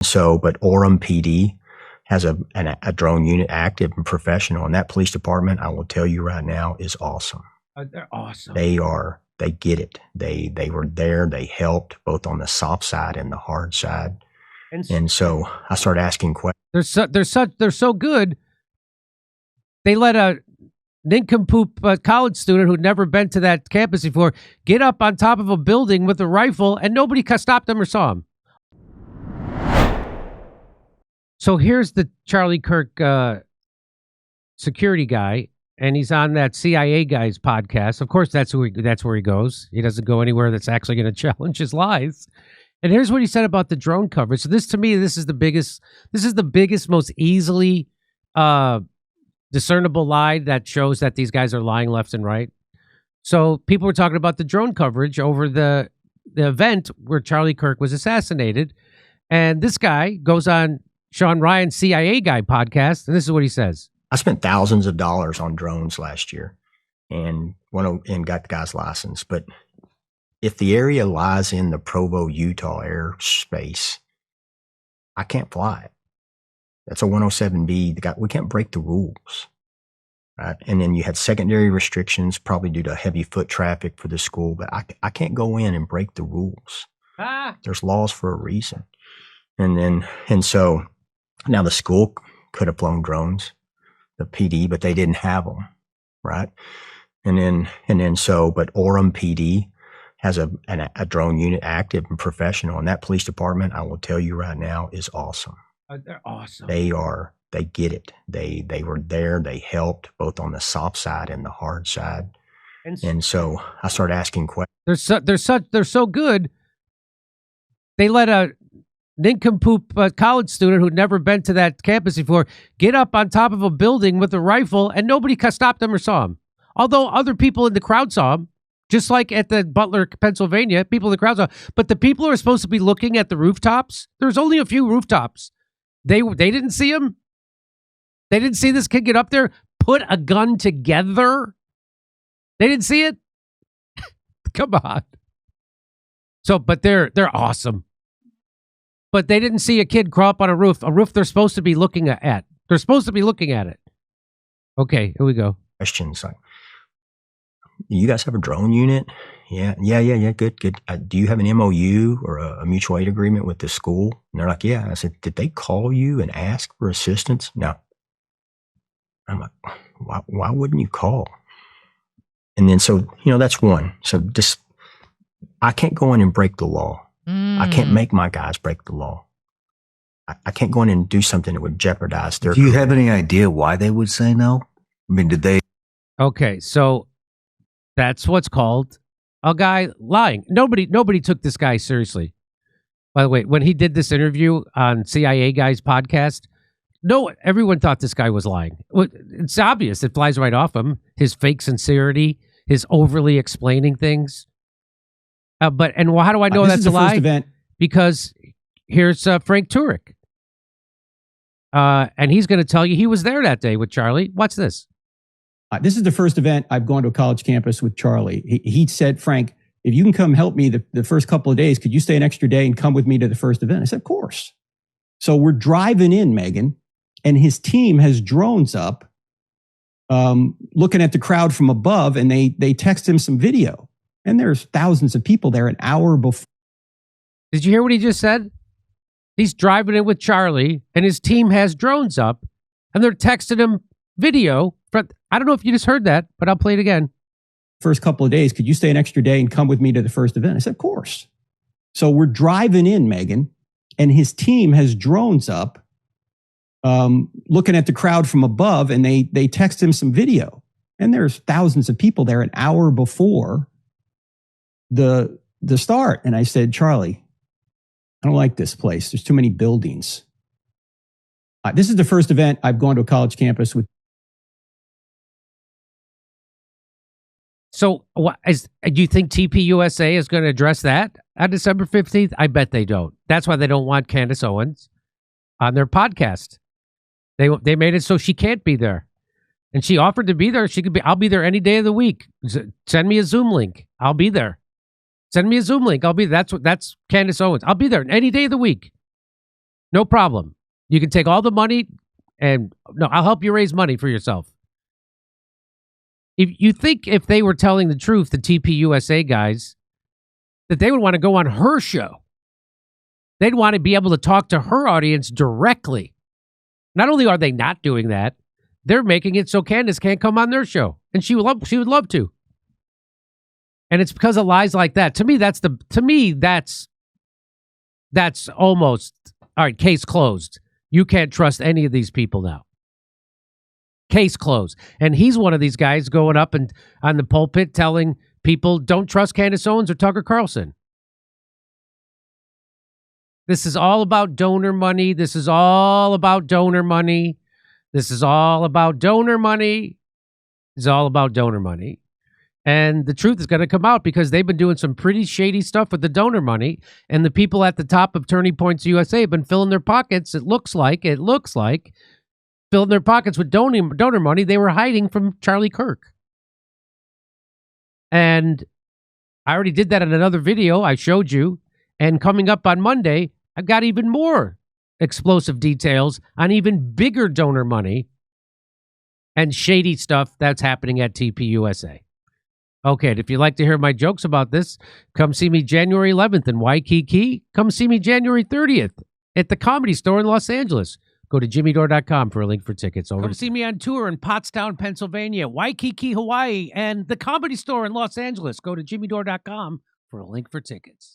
So, but Orem PD has a drone unit active and professional, and that police department, I will tell you right now, is awesome. They're awesome. They get it. They were there. They helped both on the soft side and the hard side. And so I started asking questions. They're so good. They let a nincompoop college student who'd never been to that campus before get up on top of a building with a rifle, and nobody stopped him or saw him. So here's the Charlie Kirk security guy, and he's on that CIA guy's podcast. Of course, that's where he goes. He doesn't go anywhere that's actually going to challenge his lies. And here's what he said about the drone coverage. So this, to me, this is the biggest, most easily discernible lie that shows that these guys are lying left and right. So people were talking about the drone coverage over the event where Charlie Kirk was assassinated. And this guy goes on Sean Ryan's CIA guy podcast, and this is what he says. I spent thousands of dollars on drones last year and got the guy's license. But if the area lies in the Provo, Utah airspace, I can't fly it. That's a 107B. We can't break the rules. Right? And then you had secondary restrictions, probably due to heavy foot traffic for the school. But I can't go in and break the rules. There's laws for a reason. And so now the school could have flown drones, the PD, but they didn't have them, right? But Orem PD has a drone unit active and professional, and that police department, I will tell you right now, is awesome. They're awesome. They get it. They were there. They helped both on the soft side and the hard side. And so I started asking questions. They're so good. They let a nincompoop college student who'd never been to that campus before get up on top of a building with a rifle, and nobody stopped him or saw him. Although other people in the crowd saw him, just like at the Butler, Pennsylvania, people in the crowd saw him. But the people who are supposed to be looking at the rooftops, there's only a few rooftops. They didn't see him. They didn't see this kid get up there, put a gun together. They didn't see it. Come on. So, but they're awesome. But they didn't see a kid crawl up on a roof they're supposed to be looking at. They're supposed to be looking at it. Okay, here we go. Questions like, you guys have a drone unit? Yeah, good. Do you have an MOU or a mutual aid agreement with the school? And they're like, yeah. I said, did they call you and ask for assistance? No. I'm like, why wouldn't you call? And then, so, that's one. So just, I can't go in and break the law. I can't make my guys break the law. I can't go in and do something that would jeopardize their Do you career. have any idea why they would say no? I mean, did they? Okay, so that's what's called a guy lying. Nobody took this guy seriously. By the way, when he did this interview on CIA Guy's podcast, everyone thought this guy was lying. It's obvious. It flies right off him. His fake sincerity, his overly explaining things. How do I know that's a lie? First event. Because here's Frank Turek. And he's going to tell you he was there that day with Charlie. Watch this. This is the first event I've gone to a college campus with Charlie. He said, Frank, if you can come help me the first couple of days, could you stay an extra day and come with me to the first event? I said, of course. So we're driving in, Megan, and his team has drones up looking at the crowd from above, and they text him some video. And there's thousands of people there an hour before. Did you hear what he just said? He's driving it with Charlie, and his team has drones up, and they're texting him video. I don't know if you just heard that, but I'll play it again. First couple of days, could you stay an extra day and come with me to the first event? I said, of course. So we're driving in, Megan, and his team has drones up looking at the crowd from above, and they text him some video. And there's thousands of people there an hour before the start. And I said, Charlie, I don't like this place. There's too many buildings. This is the first event I've gone to a college campus with. So do you think TPUSA is going to address that on December 15th? I bet they don't. That's why they don't want Candace Owens on their podcast. They made it so she can't be there. And she offered to be there. I'll be there any day of the week. Send me a Zoom link. I'll be there. Send me a Zoom link. I'll be there. That's Candace Owens. I'll be there any day of the week. No problem. You can take all the money and no, I'll help you raise money for yourself. If you think if they were telling the truth, the TPUSA guys, that they would want to go on her show. They'd want to be able to talk to her audience directly. Not only are they not doing that, they're making it so Candace can't come on their show. And she would love to. And it's because of lies like that. To me, that's almost, all right, case closed. You can't trust any of these people now. Case closed. And he's one of these guys going up and on the pulpit telling people, don't trust Candace Owens or Tucker Carlson. This is all about donor money. This is all about donor money. This is all about donor money. It's all about donor money. And the truth is going to come out because they've been doing some pretty shady stuff with the donor money. And the people at the top of Turning Points USA have been filling their pockets. It looks like, filling their pockets with donor money they were hiding from Charlie Kirk. And I already did that in another video I showed you. And coming up on Monday, I've got even more explosive details on even bigger donor money and shady stuff that's happening at TPUSA. Okay, and if you'd like to hear my jokes about this, come see me January 11th in Waikiki. Come see me January 30th at the Comedy Store in Los Angeles. Go to jimmydore.com for a link for tickets. Come see me on tour in Pottstown, Pennsylvania, Waikiki, Hawaii, and the Comedy Store in Los Angeles. Go to jimmydore.com for a link for tickets.